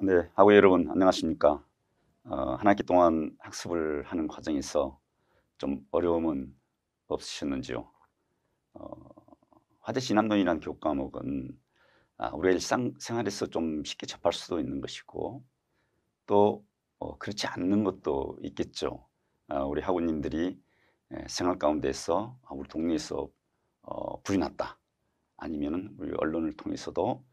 네, 학우 여러분 안녕하십니까? 한 학기 동안 학습을 하는 과정에서 좀 어려움은 없으셨는지요? 어, 화재 진압론이라는 교과 과목은 우리가 일상생활에서 좀 쉽게 접할 수도 있는 것이고 또 그렇지 않는 것도 있겠죠. 우리 학우님들이 생활 가운데서 우리 동네에서 불이 났다. 아니면은 우리 언론을 통해서도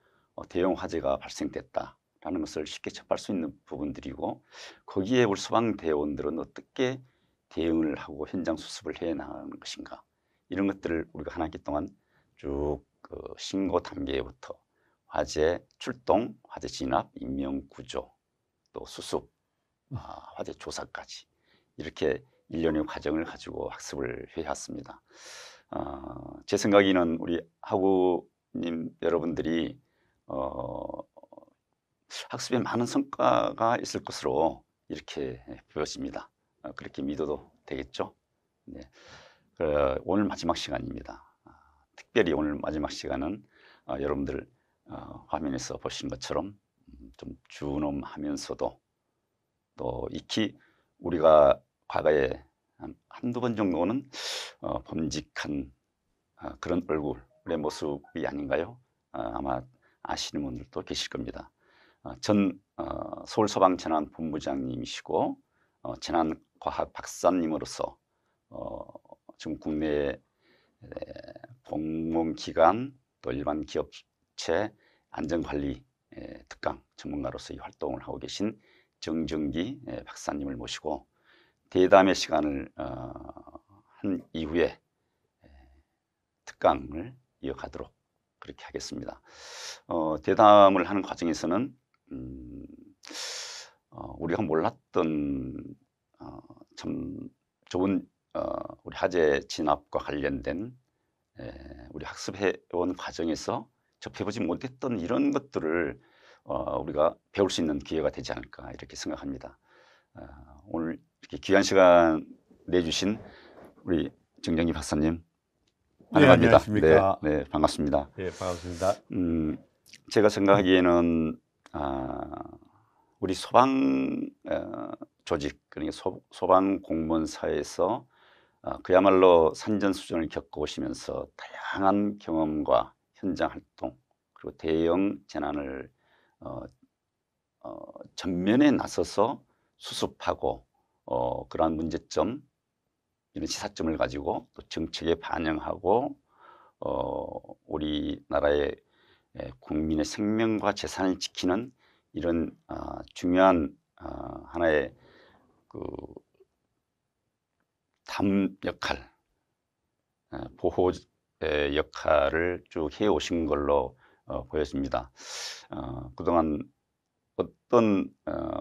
대형 화재가 발생됐다라는 것을 쉽게 접할 수 있는 부분들이고 거기에 우리 소방대원들은 어떻게 대응을 하고 현장 수습을 해 나가는 것인가 이런 것들을 우리가 한 학기 동안 쭉 신고 단계부터 화재 출동, 화재 진압, 인명 구조, 또 수습, 화재 조사까지 이렇게 일련의 과정을 가지고 학습을 해왔습니다. 제 생각에는 우리 학우님 여러분들이 어, 학습에 많은 성과가 있을 것으로 이렇게 보여집니다. 그렇게 믿어도 되겠죠? 네. 오늘 마지막 시간입니다. 특별히 오늘 마지막 시간은 여러분들 화면에서 보신 것처럼 좀 준엄하면서도 또 익히 우리가 과거에 한두 번 정도는 범직한 그런 얼굴의 모습이 아닌가요? 아마 아시는 분들도 계실 겁니다. 전 서울소방재난본부장님이시고 재난과학 박사님으로서 지금 국내 공공기관 또 일반 기업체 안전관리 특강 전문가로서 이 활동을 하고 계신 정정기 박사님을 모시고 대담의 시간을 한 이후에 특강을 이어가도록 그렇게 하겠습니다. 대담을 하는 과정에서는 우리가 몰랐던 참 좋은 우리 화재 진압과 관련된 우리 학습해온 과정에서 접해보지 못했던 이런 것들을 우리가 배울 수 있는 기회가 되지 않을까 이렇게 생각합니다. 오늘 이렇게 귀한 시간 내주신 우리 정정기 박사님 네, 환영합니다. 네, 안녕하십니까. 네, 반갑습니다. 예, 반갑습니다. 제가 생각하기에는 우리 소방 조직 그러니까 소방 공무원사에서 그야말로 산전수전을 겪어오시면서 다양한 경험과 현장 활동 그리고 대형 재난을 어, 전면에 나서서 수습하고 그러한 문제점 이런 시사점을 가지고 또 정책에 반영하고 우리나라의 국민의 생명과 재산을 지키는 이런 중요한 하나의 그 담 역할, 보호 역할을 쭉 해오신 걸로 보여집니다. 그동안 어떤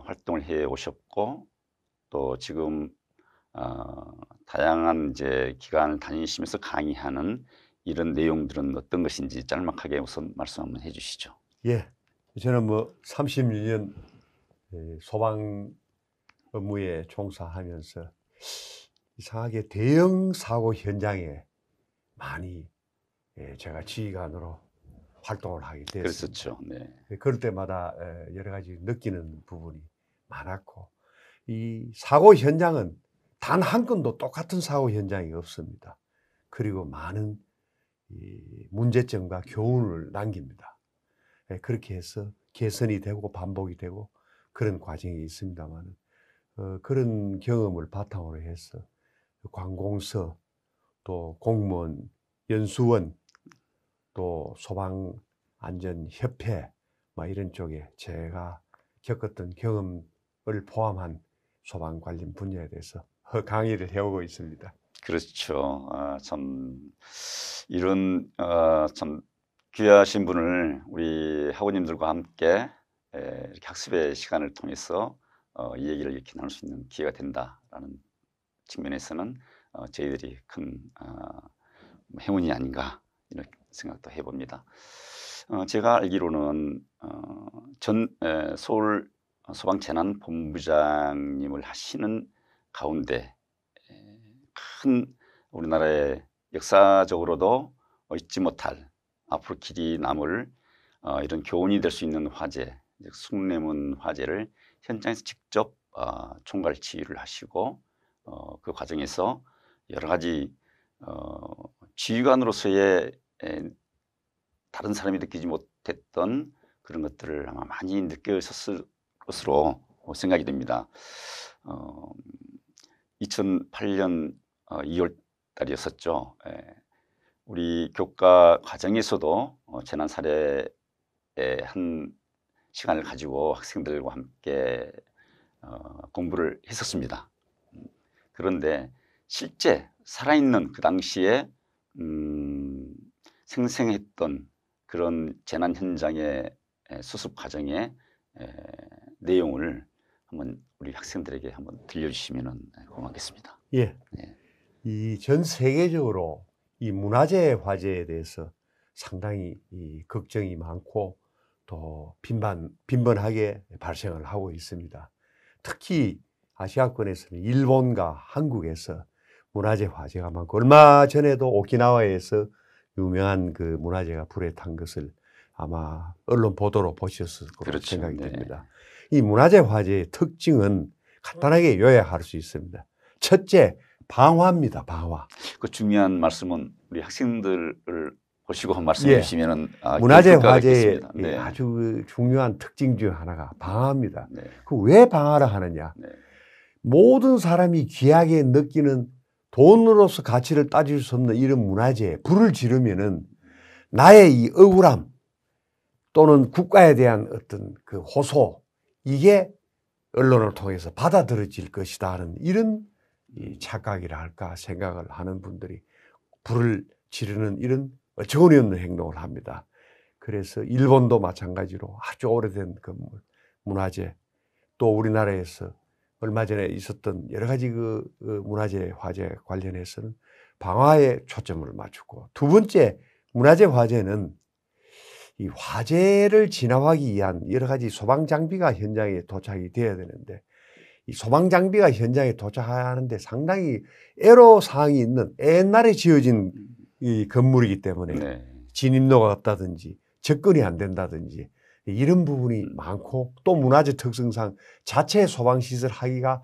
활동을 해오셨고 또 지금 다양한 이제 기관을 다니시면서 강의하는 이런 내용들은 어떤 것인지 짤막하게 우선 말씀 한번 해주시죠. 예, 저는 뭐 30년 소방 업무에 종사하면서 이상하게 대형 사고 현장에 많이 제가 지휘관으로 활동을 하게 됐습니다. 그랬었죠. 네. 그럴 때마다 여러 가지 느끼는 부분이 많았고 이 사고 현장은 단 한 건도 똑같은 사고 현장이 없습니다. 그리고 많은 이 문제점과 교훈을 남깁니다. 그렇게 해서 개선이 되고 반복이 되고 그런 과정이 있습니다만 그런 경험을 바탕으로 해서 관공서 또 공무원 연수원 또 소방안전협회 뭐 이런 쪽에 제가 겪었던 경험을 포함한 소방 관련 분야에 대해서 강의를 해오고 있습니다. 그렇죠. 참 이런 참 귀하신 분을 우리 학우님들과 함께 이렇게 학습의 시간을 통해서 이 얘기를 이렇게 나눌 수 있는 기회가 된다라는 측면에서는 저희들이 큰 행운이 아닌가 이런 생각도 해봅니다. 제가 알기로는 전 서울 소방재난본부장님을 하시는 가운데 큰 우리나라의 역사적으로도 잊지 못할 앞으로 길이 남을 이런 교훈이 될 수 있는 화재 이제 숭례문 화재를 현장에서 직접 총괄 지휘를 하시고 그 과정에서 여러 가지 지휘관으로서의 다른 사람이 느끼지 못했던 그런 것들을 아마 많이 느끼셨을 것으로 생각이 됩니다. 2008년 2월 달이었었죠. 우리 교과 과정에서도 재난 사례의 한 시간을 가지고 학생들과 함께 공부를 했었습니다. 그런데 실제 살아있는 그 당시에 생생했던 그런 재난 현장의 수습 과정의 내용을 한번 우리 학생들에게 한번 들려주시면 고맙겠습니다. 예. 예. 이 전 세계적으로 이 문화재 화재에 대해서 상당히 이 걱정이 많고 또 빈번하게 발생을 하고 있습니다. 특히 아시아권에서는 일본과 한국에서 문화재 화재가 많고 얼마 전에도 오키나와에서 유명한 그 문화재가 불에 탄 것을 아마 언론 보도로 보셨을 거로 그렇죠. 생각이 네. 됩니다. 이 문화재 화재의 특징은 간단하게 요약할 수 있습니다. 첫째, 방화입니다. 방화. 그 중요한 말씀은 우리 학생들을 보시고 말씀해 예. 주시면은 문화재 효과가 화재의 있겠습니다. 네. 아주 중요한 특징 중 하나가 방화입니다. 네. 그 왜 방화를 하느냐? 네. 모든 사람이 귀하게 느끼는 돈으로서 가치를 따질 수 없는 이런 문화재에 불을 지르면은 나의 이 억울함 또는 국가에 대한 어떤 그 호소 이게 언론을 통해서 받아들여질 것이다 하는 이런 이 착각이라 할까 생각을 하는 분들이 불을 지르는 이런 어처구니 없는 행동을 합니다. 그래서 일본도 마찬가지로 아주 오래된 건물, 문화재, 또 우리나라에서 얼마 전에 있었던 여러 가지 그 문화재 화재 관련해서는 방화에 초점을 맞추고, 두 번째 문화재 화재는 이 화재를 진압하기 위한 여러 가지 소방 장비가 현장에 도착이 되어야 되는데 이 소방 장비가 현장에 도착하는데 상당히 애로사항이 있는 옛날에 지어진 이 건물이기 때문에 네. 진입로가 없다든지 접근이 안 된다든지 이런 부분이 많고, 또 문화재 특성상 자체 소방시설 하기가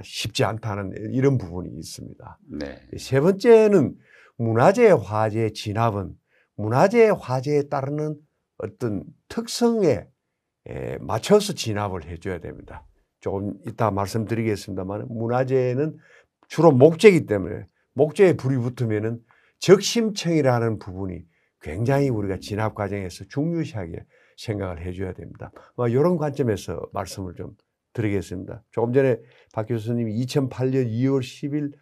쉽지 않다는 이런 부분이 있습니다. 네. 세 번째는 문화재 화재 진압은 문화재 화재에 따르는 어떤 특성에 맞춰서 진압을 해줘야 됩니다. 조금 이따 말씀드리겠습니다만 문화재는 주로 목재이기 때문에 목재에 불이 붙으면은 적심청이라는 부분이 굉장히 우리가 진압 과정에서 중요시하게 생각을 해줘야 됩니다. 이런 관점에서 말씀을 좀 드리겠습니다. 조금 전에 박 교수님이 2008년 2월 10일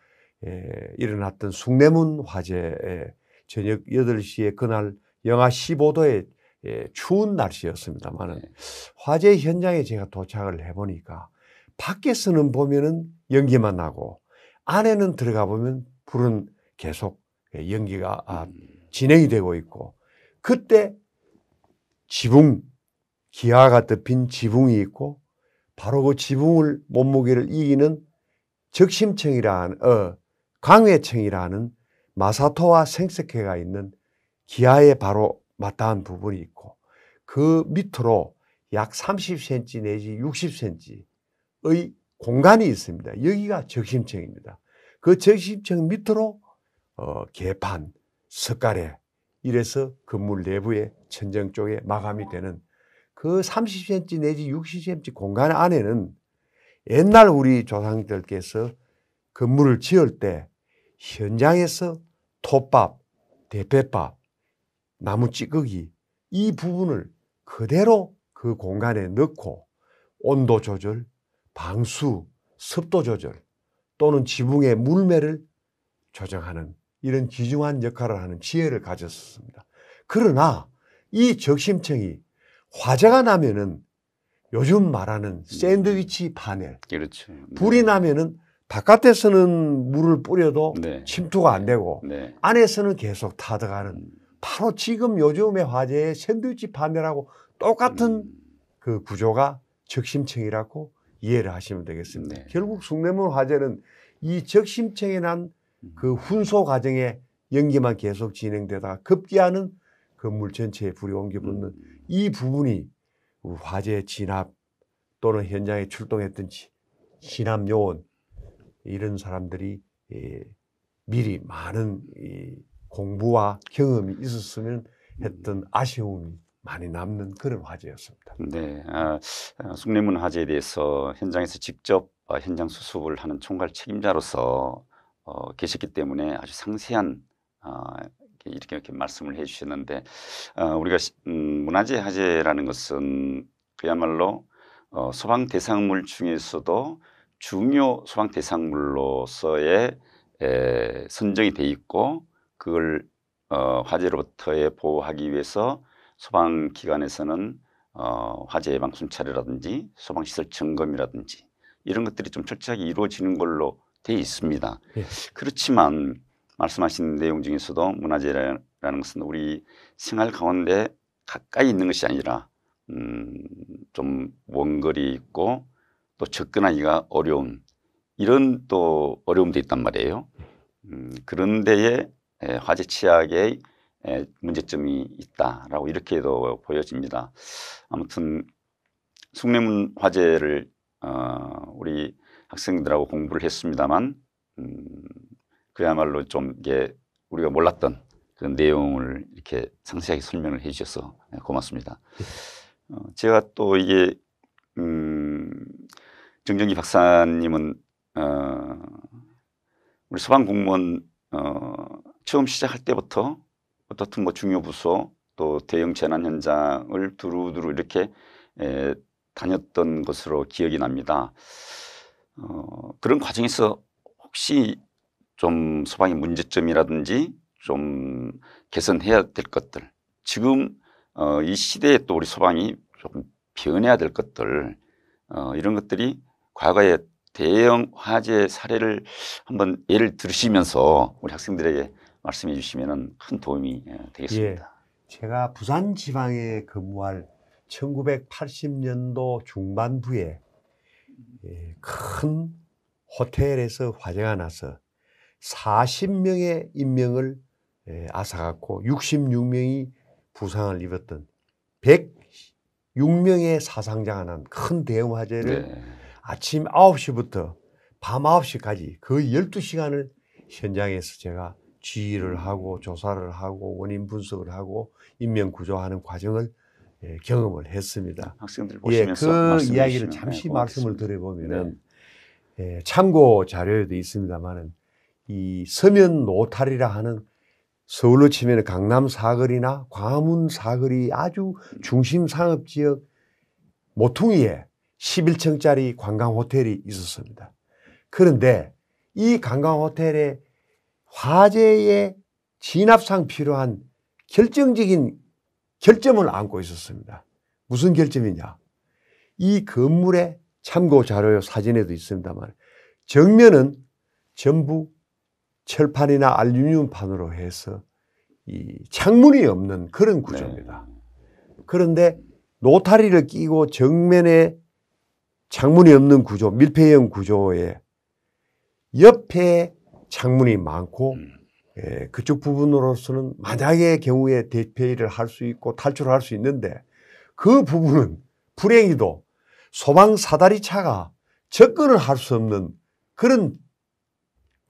일어났던 숭례문 화재에 저녁 8시에 그날 영하 15도의 추운 날씨였습니다만 화재 현장에 제가 도착을 해보니까 밖에서는 보면은 연기만 나고 안에는 들어가 보면 불은 계속 연기가 진행이 되고 있고, 그때 지붕, 기아가 덮인 지붕이 있고 바로 그 지붕을 몸무게를 이기는 적심청이라는 광해청이라는 마사토와 생석회가 있는 기아에 바로 마땅한 부분이 있고 그 밑으로 약 30cm 내지 60cm의 공간이 있습니다. 여기가 적심청입니다. 그 적심청 밑으로 개판, 석가래 이래서 건물 내부의 천정 쪽에 마감이 되는 그 30cm 내지 60cm 공간 안에는 옛날 우리 조상들께서 건물을 지을 때 현장에서 톱밥, 대패밥, 나무 찌꺼기 이 부분을 그대로 그 공간에 넣고 온도 조절, 방수, 습도 조절 또는 지붕의 물매를 조정하는 이런 귀중한 역할을 하는 지혜를 가졌습니다. 그러나 이 적심청이 화재가 나면은 요즘 말하는 샌드위치 파넬, 그렇죠. 불이 나면은 바깥에서는 물을 뿌려도 네. 침투가 안 되고 네. 안에서는 계속 타들어가는 바로 지금 요즘의 화재의 샌드위치 파넬하고 똑같은 그 구조가 적심청이라고 이해를 하시면 되겠습니다. 네. 결국 숭례문 화재는 이 적심청에 난 그 훈소 과정에 연기만 계속 진행되다가 급기야는 건물 전체에 불이 옮겨 붙는 이 부분이 화재 진압 또는 현장에 출동했던 진압 요원 이런 사람들이 미리 많은 공부와 경험이 있었으면 했던 아쉬움이 많이 남는 그런 화재였습니다. 네, 숭례문 화재에 대해서 현장에서 직접 현장 수습을 하는 총괄 책임자로서 계셨기 때문에 아주 상세한 이렇게 말씀을 해주셨는데 우리가 문화재 화재라는 것은 그야말로 소방 대상물 중에서도 중요 소방 대상물로서의 선정이 돼 있고 그걸 화재로부터의 보호하기 위해서 소방기관에서는 화재 예방 순찰이라든지 소방시설 점검이라든지 이런 것들이 좀 철저하게 이루어지는 걸로 되어 있습니다. 예. 그렇지만 말씀하신 내용 중에서도 문화재라는 것은 우리 생활 가운데 가까이 있는 것이 아니라 좀 먼 거리 있고 또 접근하기가 어려운 이런 또 어려움도 있단 말이에요. 그런 데에 화재 취약의 문제점이 있다라고 이렇게도 보여집니다. 아무튼 숭례문 화재를 우리 학생들하고 공부를 했습니다만 그야말로 좀 이게 우리가 몰랐던 그런 내용을 이렇게 상세하게 설명을 해주셔서 고맙습니다. 제가 또 이게 정정기 박사님은 우리 소방공무원 처음 시작할 때부터 어떻든 뭐 중요 부서 또 대형 재난 현장을 두루두루 이렇게 다녔던 것으로 기억이 납니다. 그런 과정에서 혹시 좀 소방의 문제점이라든지 좀 개선해야 될 것들, 지금 이 시대에 또 우리 소방이 조금 변해야 될 것들, 이런 것들이 과거의 대형 화재 사례를 한번 예를 들으시면서 우리 학생들에게 말씀해 주시면 큰 도움이 되겠습니다. 예, 제가 부산 지방에 근무할 1980년도 중반부에 큰 호텔에서 화재가 나서 40명의 인명을 앗아갔고 66명이 부상을 입었던 106명의 사상자가 난 큰 대형 화재를 네. 아침 9시부터 밤 9시까지 거의 12시간을 현장에서 제가 지휘를 하고 조사를 하고 원인 분석을 하고 인명 구조하는 과정을 경험을 했습니다. 학생들 보시면서 그 이야기를 잠시 말씀을 드려보면은 참고 자료에도 있습니다만은 이 서면 노탈이라 하는 서울로 치면 강남 사거리나 광화문 사거리 아주 중심 상업 지역 모퉁이에 11층짜리 관광 호텔이 있었습니다. 그런데 이 관광 호텔에 화재의 진압상 필요한 결정적인 결점을 안고 있었습니다. 무슨 결점이냐? 이 건물의 참고 자료 사진에도 있습니다만 정면은 전부 철판이나 알루미늄판으로 해서 이 창문이 없는 그런 구조입니다. 그런데 노타리를 끼고 정면에 창문이 없는 구조, 밀폐형 구조에 옆에 창문이 많고 그쪽 부분으로서는 만약의 경우에 대피를 할 수 있고 탈출을 할 수 있는데 그 부분은 불행히도 소방 사다리차가 접근을 할 수 없는 그런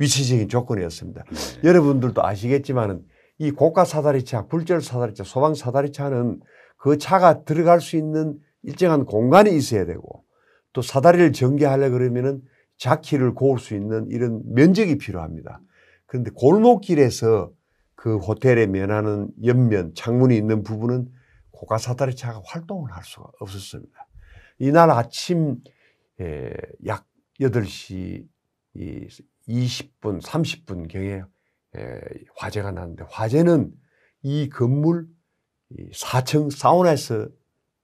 위치적인 조건이었습니다. 여러분들도 아시겠지만은 이 고가 사다리차, 굴절 사다리차, 소방 사다리차는 그 차가 들어갈 수 있는 일정한 공간이 있어야 되고 또 사다리를 전개하려 그러면은 자키를 고을 수 있는 이런 면적이 필요합니다. 그런데 골목길에서 그 호텔에 면하는 옆면 창문이 있는 부분은 고가 사다리차가 활동을 할 수가 없었습니다. 이날 아침 약 8시 20분, 30분 경에 화재가 났는데 화재는 이 건물 4층 사우나에서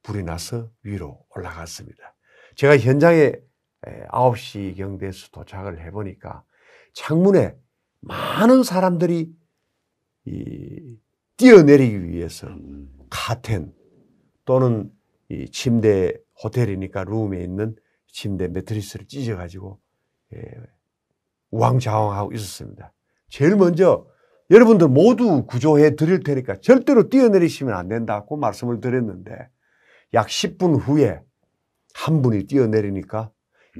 불이 나서 위로 올라갔습니다. 제가 현장에 9시경 돼서 도착을 해보니까 창문에 많은 사람들이 뛰어내리기 위해서 카텐 또는 이 침대 호텔이니까 룸에 있는 침대 매트리스를 찢어가지고 우왕좌왕하고 있었습니다. 제일 먼저 여러분들 모두 구조해 드릴 테니까 절대로 뛰어내리시면 안 된다고 말씀을 드렸는데 약 10분 후에 한 분이 뛰어내리니까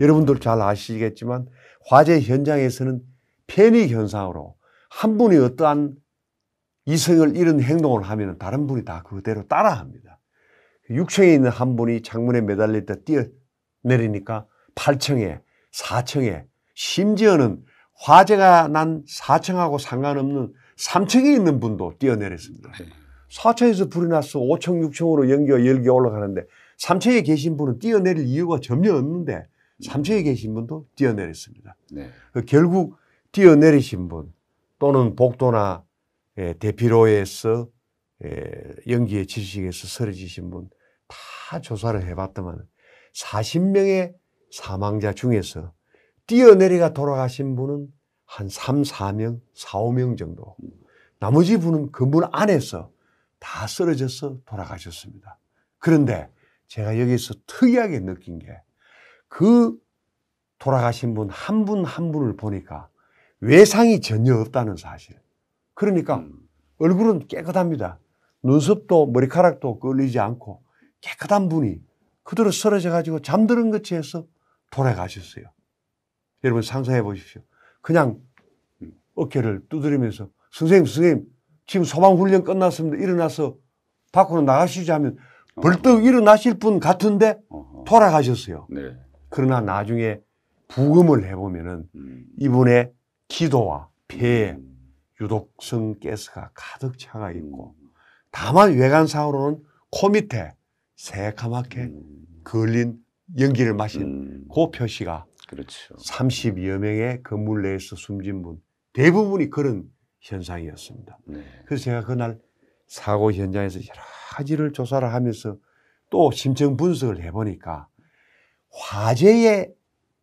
여러분들 잘 아시겠지만 화재 현장에서는 패닉 현상으로 한 분이 어떠한 이성을 잃은 행동을 하면 다른 분이 다 그대로 따라합니다. 6층에 있는 한 분이 창문에 매달릴 때 뛰어내리니까 8층에 4층에 심지어는 화재가 난 4층하고 상관없는 3층에 있는 분도 뛰어내렸습니다. 4층에서 불이 나서 5층, 6층으로 열기 올라가는데 3층에 계신 분은 뛰어내릴 이유가 전혀 없는데 3층에 계신 분도 뛰어내렸습니다. 네. 결국 뛰어내리신 분 또는 복도나 대피로에서 연기의 질식에서 쓰러지신 분 다 조사를 해봤더만 40명의 사망자 중에서 뛰어내리가 돌아가신 분은 한 3, 4명, 4, 5명 정도. 나머지 분은 건물 안에서 다 쓰러져서 돌아가셨습니다. 그런데 제가 여기서 특이하게 느낀 게 그 돌아가신 분 한 분 한 분을 보니까 외상이 전혀 없다는 사실. 그러니까 얼굴은 깨끗합니다. 눈썹도 머리카락도 끌리지 않고 깨끗한 분이 그대로 쓰러져 가지고 잠드는 것 취해서 돌아가셨어요. 여러분 상상해 보십시오. 그냥 어깨를 두드리면서 선생님 지금 소방훈련 끝났습니다. 일어나서 밖으로 나가시죠 하면 벌떡 일어나실 분 같은데 돌아가셨어요. 네. 그러나 나중에 부검을 해보면은 이분의 기도와 폐에 유독성 가스가 가득 차가 있고 다만 외관상으로는 코 밑에 새카맣게 걸린 연기를 마신 그 표시가 그렇죠. 30여 명의 건물 내에서 숨진 분 대부분이 그런 현상이었습니다. 네. 그래서 제가 그날 사고 현장에서 여러 가지를 조사를 하면서 또 심층 분석을 해보니까 화재에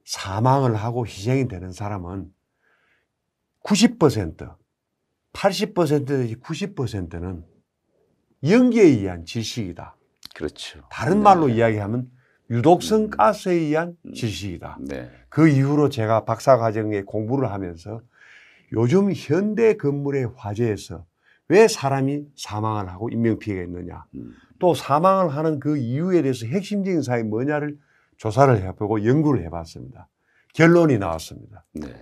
사망을 하고 희생이 되는 사람은 90%, 80%에서 90%는 연기에 의한 질식이다. 그렇죠. 다른 말로 이야기하면 유독성 가스에 의한 질식이다. 네. 그 이후로 제가 박사과정에 공부를 하면서 요즘 현대 건물의 화재에서 왜 사람이 사망을 하고 인명피해가 있느냐. 또 사망을 하는 그 이유에 대해서 핵심적인 사항이 뭐냐를 조사를 해보고 연구를 해봤습니다. 결론이 나왔습니다. 네.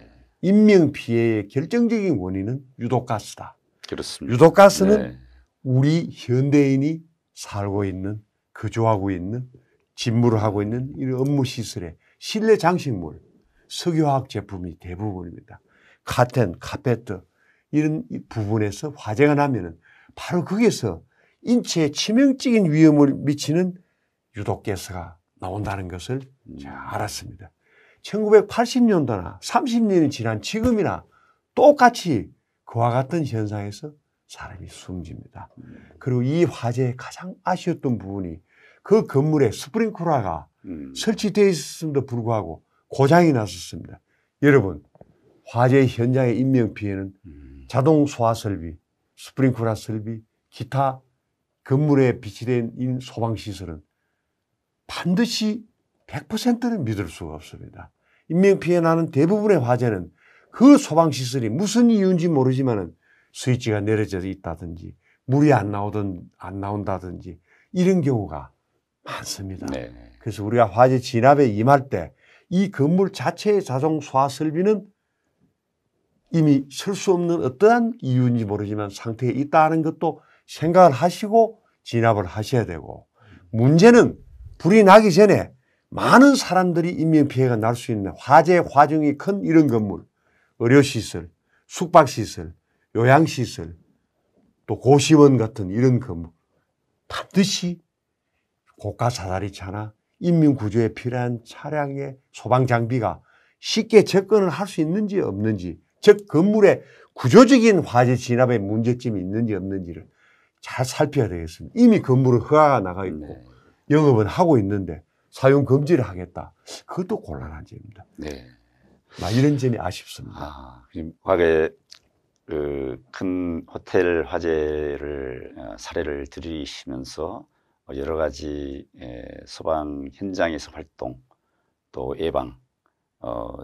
인명피해의 결정적인 원인은 유독가스다. 그렇습니다. 유독가스는 네. 우리 현대인이 살고 있는, 거주하고 있는, 집무를 하고 있는 이런 업무시설의 실내 장식물, 석유화학 제품이 대부분입니다. 카텐, 카페트 이런 부분에서 화재가 나면은 바로 거기에서 인체에 치명적인 위험을 미치는 유독가스가 나온다는 것을 제가 알았습니다. 1980년도나 30년이 지난 지금이나 똑같이 그와 같은 현상에서 사람이 숨집니다. 그리고 이 화재의 가장 아쉬웠던 부분이 그 건물에 스프링클러가 설치되어 있었음에도 불구하고 고장이 났었습니다. 여러분, 화재 현장의 인명피해는 자동 소화 설비, 스프링클러 설비, 기타 건물에 비치된 소방시설은 반드시 100%를 믿을 수가 없습니다. 인명피해 나는 대부분의 화재는 그 소방시설이 무슨 이유인지 모르지만은 스위치가 내려져 있다든지 물이 안 나온다든지 이런 경우가 많습니다. 네. 그래서 우리가 화재 진압에 임할 때 이 건물 자체의 자동 소화 설비는 이미 설 수 없는 어떠한 이유인지 모르지만 상태에 있다는 것도 생각을 하시고 진압을 하셔야 되고 문제는 불이 나기 전에 많은 사람들이 인명피해가 날 수 있는 화재 화중이 큰 이런 건물, 의료시설, 숙박시설, 요양시설, 또 고시원 같은 이런 건물 반드시 고가 사다리차나 인명구조에 필요한 차량의 소방장비가 쉽게 접근을 할 수 있는지 없는지 즉 건물에 구조적인 화재 진압에 문제점이 있는지 없는지를 잘 살펴야 되겠습니다. 이미 건물은 허가가 나가 있고 네. 영업은 하고 있는데 사용 금지를 하겠다. 그것도 곤란한 점입니다. 네. 이런 점이 아쉽습니다. 아, 과거에 큰 호텔 화재를 사례를 들이시면서 여러 가지 소방 현장에서 활동 또 예방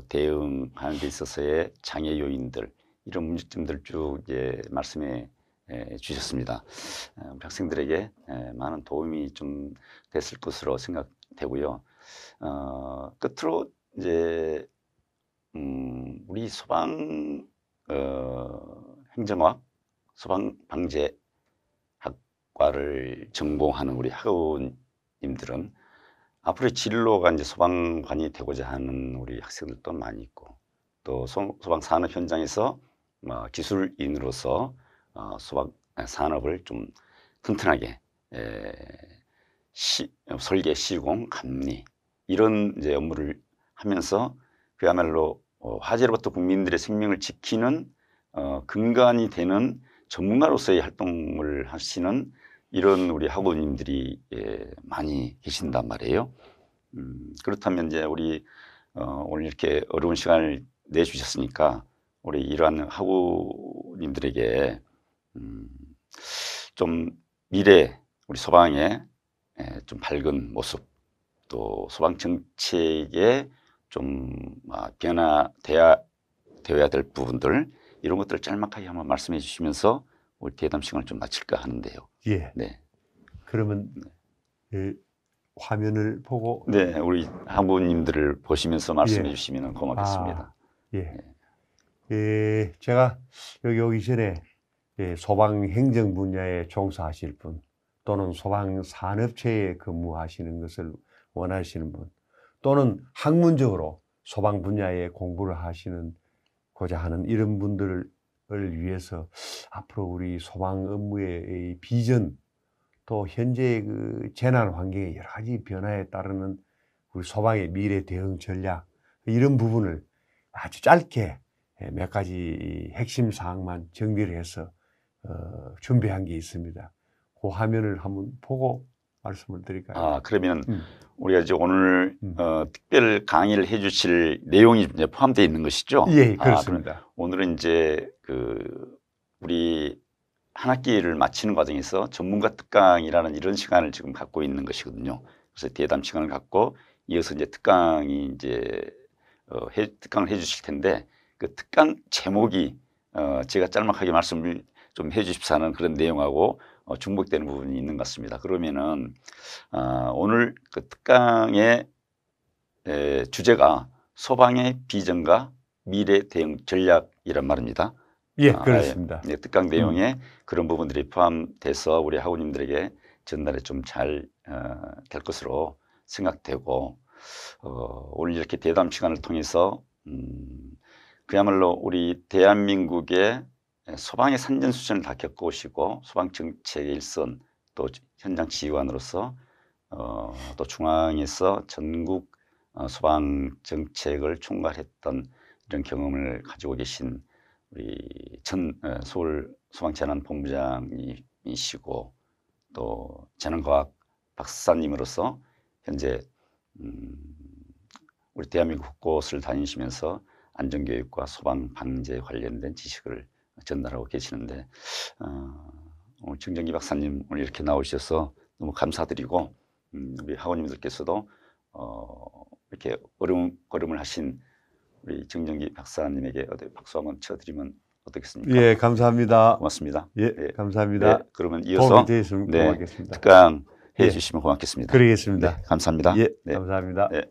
대응하는 데 있어서의 장애 요인들 이런 문제점들 쭉 이제 말씀해 주셨습니다. 우리 학생들에게 많은 도움이 좀 됐을 것으로 생각되고요. 끝으로 이제 우리 소방 행정학 소방방재학과를 전공하는 우리 학우님들은 앞으로의 진로가 이제 소방관이 되고자 하는 우리 학생들도 많이 있고, 또 소방 산업 현장에서 기술인으로서 소방 산업을 좀 튼튼하게 설계, 시공, 감리 이런 이제 업무를 하면서 그야말로 화재로부터 국민들의 생명을 지키는 근간이 되는 전문가로서의 활동을 하시는 이런 우리 학우님들이 많이 계신단 말이에요. 그렇다면 이제 우리 오늘 이렇게 어려운 시간을 내주셨으니까 우리 이러한 학우님들에게 좀 미래 우리 소방의 좀 밝은 모습, 또 소방 정책에 좀 변화되어야 될 부분들, 이런 것들을 짤막하게 한번 말씀해 주시면서 우리 대담 시간을 좀 마칠까 하는데요. 예. 네. 그러면 화면을 보고 네, 우리 학우님들을 보시면서 말씀해 예. 주시면 고맙겠습니다. 예. 제가 여기 오기 전에 소방 행정 분야에 종사하실 분, 또는 소방 산업체에 근무하시는 것을 원하시는 분, 또는 학문적으로 소방 분야에 공부를 하시는고자 하는 이런 분들을 위해서 앞으로 우리 소방 업무의 비전, 또 현재 그 재난 환경의 여러 가지 변화에 따르는 우리 소방의 미래 대응 전략, 이런 부분을 아주 짧게 몇 가지 핵심 사항만 정리를 해서 준비한 게 있습니다. 그 화면을 한번 보고 말씀을 드릴까요? 그러면 우리가 이제 오늘 특별 강의를 해주실 내용이 이제 포함되어 있는 것이죠? 예, 그렇습니다. 오늘은 이제 우리 한 학기를 마치는 과정에서 전문가 특강이라는 이런 시간을 지금 갖고 있는 것이거든요. 그래서 대담 시간을 갖고 이어서 이제 특강이 이제 특강을 해주실 텐데, 그 특강 제목이 제가 짤막하게 말씀을 좀 해주십사 하는 그런 내용하고 중복되는 부분이 있는 것 같습니다. 그러면은 오늘 그 특강의 주제가 소방의 비전과 미래 대응 전략이란 말입니다. 예, 그렇습니다. 특강 내용에 그런 부분들이 포함돼서 우리 학우님들에게 전달에 좀 잘 될 것으로 생각되고, 오늘 이렇게 대담 시간을 통해서 그야말로 우리 대한민국의 소방의 산전수전을 다 겪어오시고 소방 정책의 일선, 또 현장 지휘관으로서 또 중앙에서 전국 소방 정책을 총괄했던 이런 경험을 가지고 계신 우리 서울 소방재난본부장이시고, 또 재난과학 박사님으로서 현재 우리 대한민국 곳곳을 다니시면서 안전교육과 소방 방재 관련된 지식을 전달하고 계시는데, 오늘 정정기 박사님 오늘 이렇게 나오셔서 너무 감사드리고, 우리 학우님들께서도 이렇게 걸음을 하신 우리 정정기 박사님에게 박수 한번 쳐드리면 어떻겠습니까? 예, 감사합니다. 고맙습니다. 예, 감사합니다. 네, 그러면 이어서 고맙겠습니다. 특강 해 주시면 고맙겠습니다. 그러겠습니다. 네, 감사합니다. 예, 네. 감사합니다. 네.